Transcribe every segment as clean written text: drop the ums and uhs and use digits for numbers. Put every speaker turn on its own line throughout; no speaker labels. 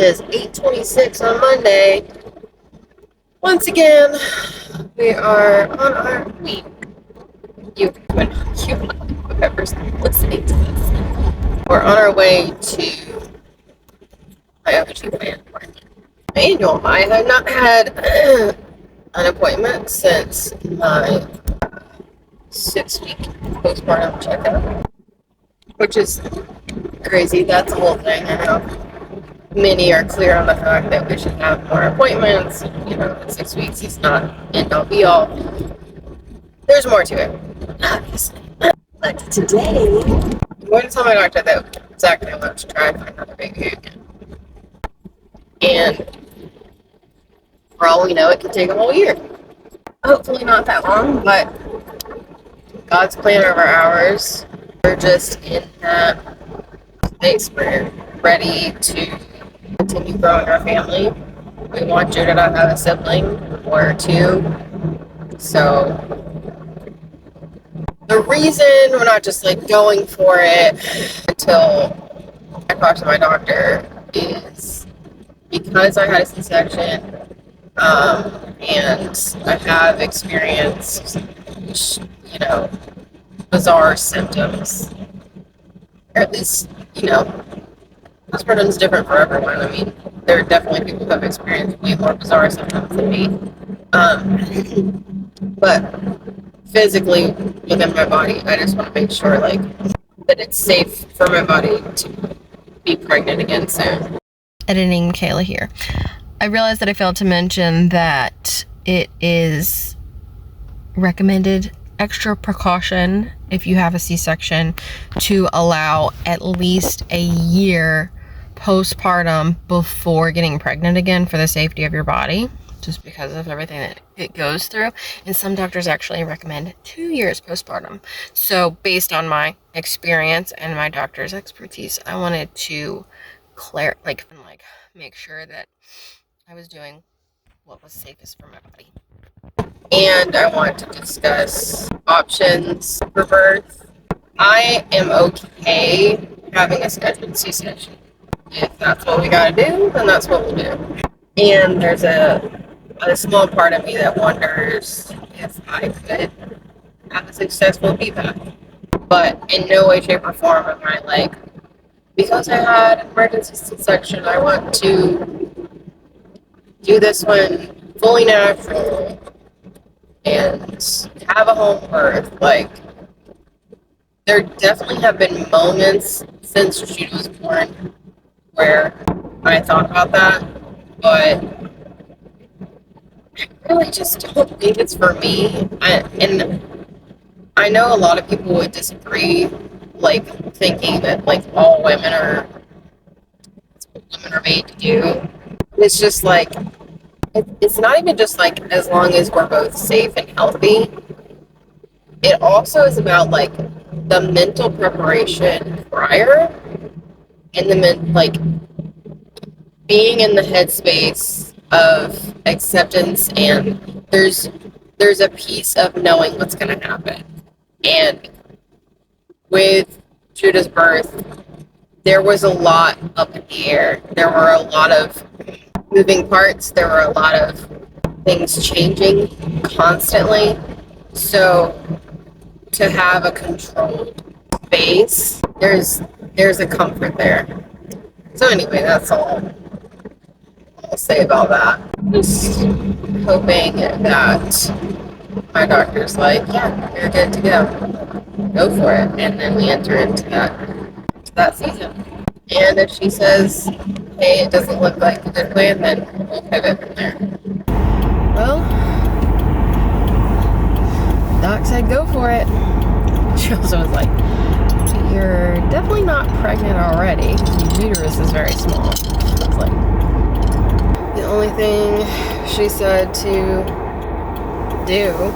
is 8:26 on Monday. Once again, we are on our week. Whoever's listening to this, we're on our way to my OBGYN appointment. Manual. I have not had an appointment since my 6-week postpartum checkup, which is crazy. That's a whole thing. I know many are clear on the fact that we should have more appointments. 6 weeks is not end all be all. There's more to it, obviously. But today, I'm going to tell my doctor that Zach and I want to try for another baby again. And for all we know, it could take a whole year. Hopefully not that long, but God's plan over ours. We're just in that space. We're ready to continue growing our family. We want Judah to have a sibling or two. So the reason we're not just going for it until I talk to my doctor is because I had a C-section, and I have experienced, bizarre symptoms. Or at least, postpartum is different for everyone. I mean, there are definitely people who have experienced way more bizarre symptoms than me. But physically, within my body, I just want to make sure, that it's safe for my body to be pregnant again soon.
Editing Kayla here. I realized that I failed to mention that it is recommended extra precaution if you have a C-section to allow at least a year postpartum before getting pregnant again for the safety of your body, just because of everything that it goes through. And some doctors actually recommend 2 years postpartum. So based on my experience and my doctor's expertise, I wanted to make sure that I was doing what was safest for my body.
And I want to discuss options for birth. I am okay having a scheduled C-section. If that's what we gotta do, then that's what we'll do. And there's a small part of me that wonders if I could have a successful VBAC. But in no way, shape, or form am I because I had an emergency C-section, I want to do this one fully natural and have a home birth. There definitely have been moments since she was born where I thought about that, but I really just don't think it's for me. And I know a lot of people would disagree, thinking that all women are made to do. It's just it's not even just as long as we're both safe and healthy. It also is about the mental preparation prior, and being in the headspace of acceptance, and there's a piece of knowing what's going to happen. And with Judah's birth, there was a lot up in the air. There were a lot of moving parts. There were a lot of things changing constantly. So to have a controlled space, there's a comfort there. So anyway, that's all I'll say about that. Just hoping that my doctor's yeah, you're good to go for it. And then we enter into that season. And if she says, hey, it doesn't look like a good plan, then we'll pivot from there. Well, Doc said go for it. She also was you're definitely not pregnant already. Your uterus is very small. So it's the only thing she said to do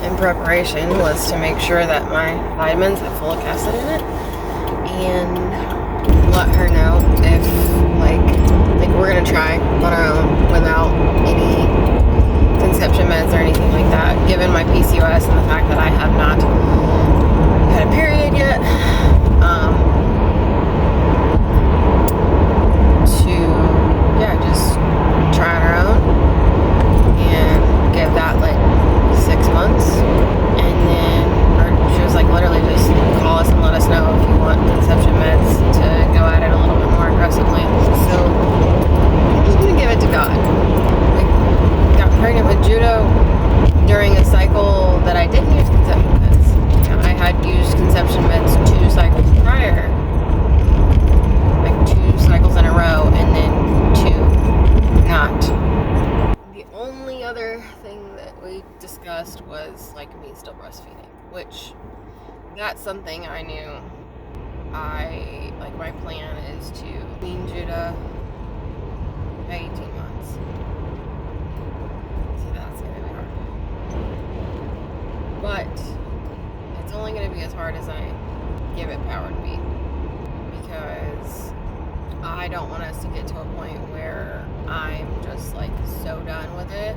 in preparation was to make sure that my vitamins have folic acid in it, and let her know if we're gonna try on our own without any conception meds or anything like that, given my PCOS and the fact that I have not had a period yet, to still breastfeeding, which that's something I knew. My plan is to wean Judah at 18 months. So that's going to be hard. But it's only going to be as hard as I give it power to be. Because I don't want us to get to a point where I'm just like so done with it.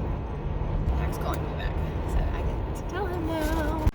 Mac's calling me back. So I get to tell him now.